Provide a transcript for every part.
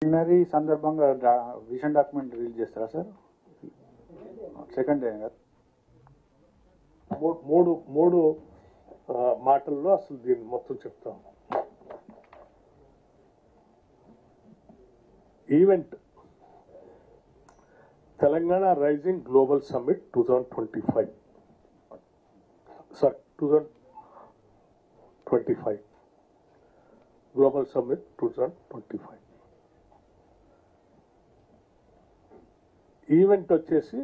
Preliminary సందర్భంగా vision document release చేస్తారా sir? Second day కదా? మూడు మాటల్లో అసలు దీన్ని మొత్తం చెప్తాం. Event Telangana rising global summit 2025 2025 global summit 2025 event వచ్చేసి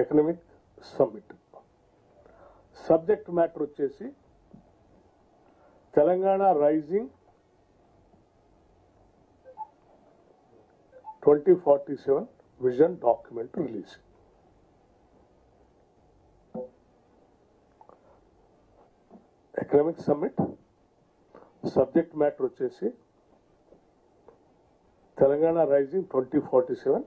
ఎకనామిక్ సమ్మిట్. సబ్జెక్ట్ మ్యాటర్ వచ్చేసి Telangana rising 2047 vision document release. Economic summit subject matter వచ్చేసి Telangana rising 2047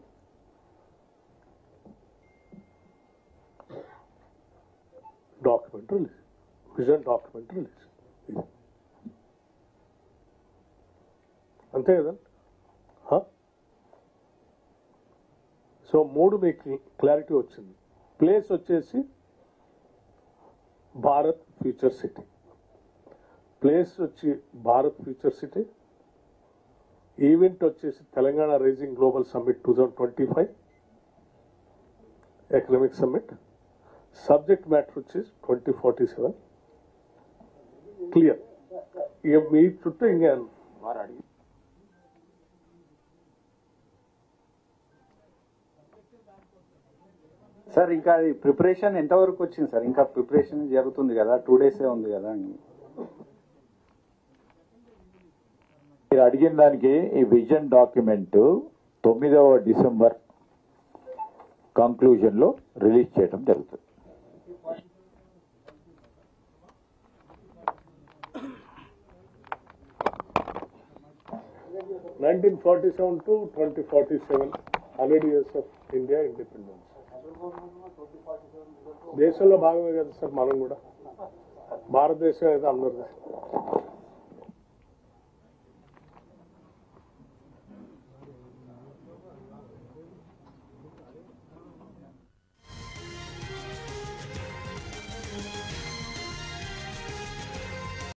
document release, vision document release. అంతే కదండి. సో మూడు మీకు క్లారిటీ వచ్చింది. ప్లేస్ వచ్చేసి భారత్ ఫ్యూచర్ సిటీ, ప్లేస్ వచ్చి భారత్ ఫ్యూచర్ సిటీ. ఈవెంట్ వచ్చేసి Telangana rising global summit 2025 economic summit. Subject matter వచ్చేసి 2047. క్లియర్. ఇక మీ చుట్టూ ఇంకా సార్ ఇంకా అది ప్రిపరేషన్ ఎంతవరకు వచ్చింది సార్? ఇంకా ప్రిపరేషన్ జరుగుతుంది కదా, 2 days ఉంది కదా. మీరు అడిగిన దానికి ఈ విజన్ డాక్యుమెంట్ 9వ డిసెంబర్ కంక్లూజన్ లో రిలీజ్ చేయడం జరుగుతుంది. (1947 to 2047) 100 years of India independence. దేశంలో భాగమే కదా సార్ మనం కూడా. భారతదేశం అయితే అందరిది.